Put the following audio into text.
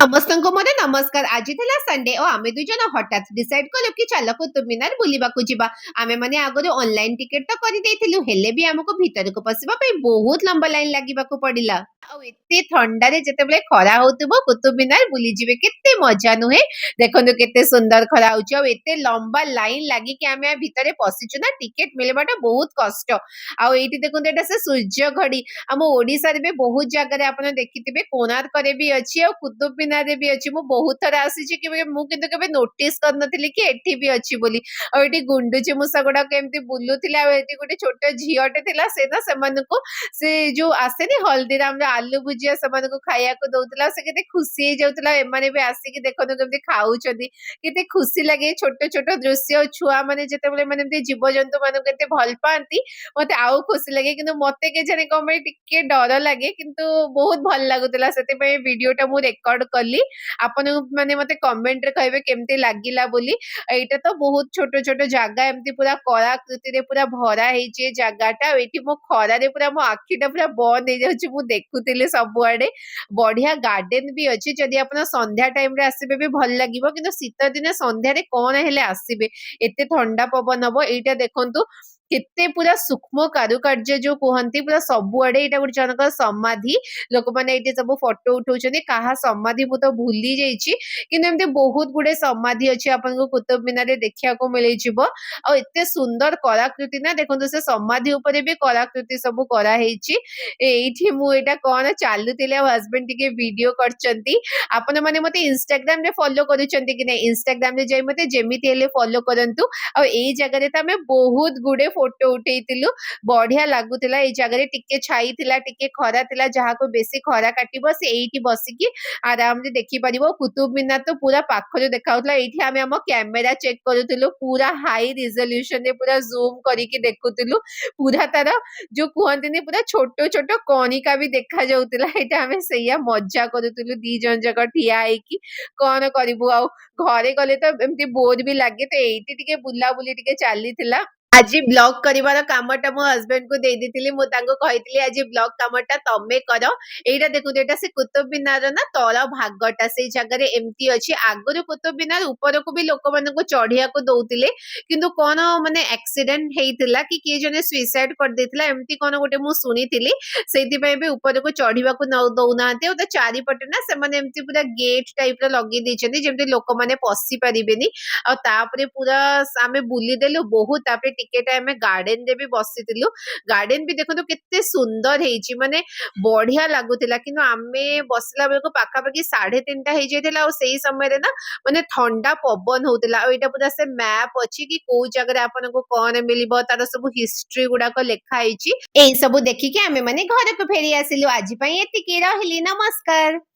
ସମସ୍ତଙ୍କୁ ମୋର ନମସ୍କାର। ଆଜି ଥିଲା ସଣ୍ଡେ ଓ ଆମେ ଦୁଇ ଜଣ ହଠାତ୍ ଡିସାଇଡ୍ କଲୁ କି ଚାଲ କୁତୁବ ମିନାର ବୁଲିବାକୁ ଯିବା। ଆମେମାନେ ଆଗରୁ ଅନଲାଇନ ଟିକେଟ ତ କରିଦେଇଥିଲୁ, ହେଲେ ବି ଆମକୁ ଭିତରକୁ ପଶିବା ପାଇଁ ବହୁତ ଲମ୍ବା ଲାଇନ ଲାଗିବାକୁ ପଡିଲା। ଆଉ ଏତେ ଥଣ୍ଡାରେ ଯେତେବେଳେ ଖରା ହଉଥିବ କୁତୁବ ମିନାର ବୁଲିଯିବେ କେତେ ମଜା ନୁହେଁ। ଦେଖନ୍ତୁ କେତେ ସୁନ୍ଦର ଖରା ହଉଛି ଆଉ ଏତେ ଲମ୍ବା ଲାଇନ ଲାଗିକି ଆମେ ଭିତରେ ପଶିଛୁ ନା, ଟିକେଟ ମିଳିବାଟା ବହୁତ କଷ୍ଟ। ଆଉ ଏଇଠି ଦେଖନ୍ତୁ ଏଇଟା ସେ ସୂର୍ଯ୍ୟ ଘଡି। ଆମ ଓଡିଶାରେ ବି ବହୁତ ଜାଗାରେ ଆପଣ ଦେଖିଥିବେ, କୋଣାର୍କରେ ବି ଅଛି ଆଉ କୁତୁବ ମିନାରରେ ବି ଅଛି। ମୁଁ ବହୁତ ଥର ଆସିଛି, କେବେ ମୁଁ କିନ୍ତୁ କେବେ ନୋଟିସ କରିନଥିଲି କି ଏଠି ବି ଅଛି ବୋଲି। ଆଉ ଏଠି ଗୁଣ୍ଡୁଚି ମୂଷା ଗୁଡାକ ଏମିତି ବୁଲୁଥିଲା ଆଉ ଏଠି ଗୋଟେ ଛୋଟ ଝିଅଟେ ଥିଲା, ସେ ନା ସେମାନଙ୍କୁ ସେ ଯୋଉ ଆସେନି ହଳଦୀରାମର ଆଲୁ ଭୁଜିଆ ସେମାନଙ୍କୁ ଖାଇବାକୁ ଦଉଥିଲା। ସେ କେତେ ଖୁସି ହେଇଯାଉଥିଲା, ଏମାନେ ବି ଆସିକି ଦେଖନ୍ତୁ କେମିତି ଖାଉଛନ୍ତି। କେତେ ଖୁସି ଲାଗେ ଛୋଟ ଛୋଟ ଦୃଶ୍ୟ। ଛୁଆ ମାନେ ଯେତେବେଳେ ମାନେ ଏମିତି ଜୀବଜନ୍ତୁ ମାନଙ୍କୁ ଏତେ ଭଲ ପାଆନ୍ତି, ମତେ ଆଉ ଖୁସି ଲାଗେ। କିନ୍ତୁ ମତେ କେଜାଣି କଣ ପାଇଁ ଟିକେ ଡର ଲାଗେ, କିନ୍ତୁ ବହୁତ ଭଲ ଲାଗୁଥିଲା। ସେଥିପାଇଁ ଭିଡିଓ ଟା ମୁଁ ରେକର୍ଡ କଲି। ଆପଣ ମାନେ ମତେ କମେଣ୍ଟ ରେ କହିବେ କେମିତି ଲାଗିଲା ବୋଲି। ଏଇଟା ତ ବହୁତ ଛୋଟ ଛୋଟ ଜାଗା, ଏମିତି ପୁରା କଳାକୃତିରେ ପୁରା ଭରା ହେଇଛି ଏ ଜାଗାଟା। ଆଉ ଏଇଠି ମୋ ଖରାରେ ପୁରା ମୋ ଆଖିଟା ପୁରା ବନ୍ଦ ହେଇଯାଉଛି, ମୁଁ ଦେଖୁଥିଲି ସବୁଆଡେ। ବଢିଆ ଗାର୍ଡେନ ବି ଅଛି, ଯଦି ଆପଣ ସନ୍ଧ୍ୟା ଟାଇମ ରେ ଆସିବେ ବି ଭଲ ଲାଗିବ। କିନ୍ତୁ ଶୀତ ଦିନେ ସନ୍ଧ୍ୟାରେ କଣ ହେଲେ ଆସିବେ, ଏତେ ଥଣ୍ଡା ପବନ ହବ। ଏଇଟା ଦେଖନ୍ତୁ କେତେ ପୁରା ସୂକ୍ଷ୍ମ କାରୁକାର୍ଯ୍ୟ ଯୋଉ କୁହନ୍ତି, ପୁରା ସବୁଆଡେ। ଏଇଟା ଗୋଟେ ଜଣଙ୍କର ସମାଧି, ଲୋକମାନେ ଏଇଠି ସବୁ ଫଟୋ ଉଠଉଛନ୍ତି। କାହା ସମାଧି ମୁଁ ତ ଭୁଲି ଯାଇଛି, କିନ୍ତୁ ଏମିତି ବହୁତ ଗୁଡେ ସମାଧି ଅଛି ଆପଣଙ୍କୁ କୁତୁବ ମିନାରରେ ଦେଖିବାକୁ ମିଳିଯିବ। ଆଉ ଏତେ ସୁନ୍ଦର କଳାକୃତି ନା, ଦେଖନ୍ତୁ ସେ ସମାଧି ଉପରେ ବି କଳାକୃତି ସବୁ କରାହେଇଛି। ଏଇଠି ମୁଁ ଏଇଟା କଣ ଚାଲୁଥିଲେ ଆଉ ହଜବେଣ୍ଡ ଟିକେ ଭିଡିଓ କରିଛନ୍ତି। ଆପଣ ମାନେ ମତେ ଇନଷ୍ଟାଗ୍ରାମ ରେ ଫଲୋ କରୁଛନ୍ତି କି ନାଇଁ? ଇନଷ୍ଟାଗ୍ରାମ ରେ ଯାଇ ମତେ ଯେମିତି ହେଲେ ଫଲୋ କରନ୍ତୁ। ଆଉ ଏଇ ଜାଗାରେ ତ ଆମେ ବହୁତ ଗୁଡେ ଫଟୋ ଉଠେଇଥିଲୁ, ବଢିଆ ଲାଗୁଥିଲା। ଏଇ ଜାଗାରେ ଟିକେ ଛାଇ ଥିଲା, ଟିକେ ଖରା ଥିଲା। ଯାହାକୁ ବେଶୀ ଖରା କାଟିବ ସେ ଏଇଠି ବସିକି ଆରାମରେ ଦେଖିପାରିବ। କୁତୁବ ମିନାର ତ ପୁରା ପାଖରୁ ଦେଖାଉଥିଲା। ଏଇଠି ଆମେ ଆମ କ୍ୟାମେରା ଚେକ୍ କରୁଥିଲୁ, ପୁରା ହାଇ ରିଜଲ୍ୟୁସନ ରେ ପୁରା ଜୁମ କରିକି ଦେଖୁଥିଲୁ। ପୁରା ତାର ଯୋଉ କୁହନ୍ତିନି ପୁରା ଛୋଟ ଛୋଟ କଣିକା ବି ଦେଖା ଯାଉଥିଲା। ଏଇଟା ଆମେ ସେଇଆ ମଜା କରୁଥିଲୁ ଦି ଜଣ ଯାକ ଠିଆ ହେଇକି। କଣ କରିବୁ ଆଉ, ଘରେ ଗଲେ ତ ଏମିତି ବୋର ବି ଲାଗେ, ତ ଏଇଠି ଟିକେ ବୁଲାବୁଲି ଟିକେ ଚାଲିଥିଲା। ଆଜି ବ୍ଲଗ କରିବାର କାମଟା ମୋ ହଜବେଣ୍ଡ କୁ ଦେଇ ଦେଇଥିଲି। ମୁଁ ତାଙ୍କୁ କହିଥିଲି ଆଜି ବ୍ଲଗ କାମଟା ତମେ କର। ଏଇଟା ଦେଖନ୍ତୁ, ଏଇଟା ସେ କୁତୁବ ମିନାର ନା ତଳ ଭାଗଟା, ସେଇ ଜାଗାରେ ଏମିତି ଅଛି। ଆଗରୁ କୁତୁବ ମିନାର ଉପରକୁ ବି ଲୋକମାନଙ୍କୁ ଚଢିବାକୁ ଦଉଥିଲେ, କିନ୍ତୁ କଣ ମାନେ ଆକ୍ସିଡେଣ୍ଟ ହେଇଥିଲା କି କିଏ ଜଣେ ସୁଇସାଇଡ କରିଦେଇଥିଲା, ଏମିତି କଣ ଗୋଟେ ମୁଁ ଶୁଣିଥିଲି। ସେଇଥିପାଇଁ ବି ଉପରକୁ ଚଢିବାକୁ ଦଉନାହାନ୍ତି। ଆଉ ତା ଚାରିପଟେ ନା ସେମାନେ ଏମିତି ପୁରା ଗେଟ୍ ଟାଇପ ର ଲଗେଇ ଦେଇଛନ୍ତି, ଯେମିତି ଲୋକମାନେ ପଶି ପାରିବେନି। ଆଉ ତାପରେ ପୁରା ଆମେ ବୁଲିଦେଲୁ ବହୁତ। ତାପରେ ଟିକେ ଟାଇମ ଆମେ ଗାର୍ଡେନ ରେ ବି ବସିଥିଲୁ। ଗାର୍ଡେନ ବି ଦେଖନ୍ତୁ କେତେ ସୁନ୍ଦର ହେଇଛି, ମାନେ ବଢିଆ ଲାଗୁଥିଲା। କିନ୍ତୁ ଆମେ ବସିଲା ବେଳକୁ ପାଖାପାଖି 3:30 ହେଇଯାଇଥିଲା। ଆଉ ସେଇ ସମୟରେ ନା ମାନେ ଥଣ୍ଡା ପବନ ହଉଥିଲା। ଆଉ ଏଇଟା ପୁରା ସେ ମ୍ୟାପ ଅଛି କି କୋଉ ଜାଗାରେ ଆପଣଙ୍କୁ କଣ ମିଳିବ, ତାର ସବୁ ହିଷ୍ଟ୍ରି ଗୁଡାକ ଲେଖା ହେଇଛି। ଏଇ ସବୁ ଦେଖିକି ଆମେ ମାନେ ଘରକୁ ଫେରି ଆସିଲୁ। ଆଜି ପାଇଁ ଏତିକି, ରହିଲି, ନମସ୍କାର।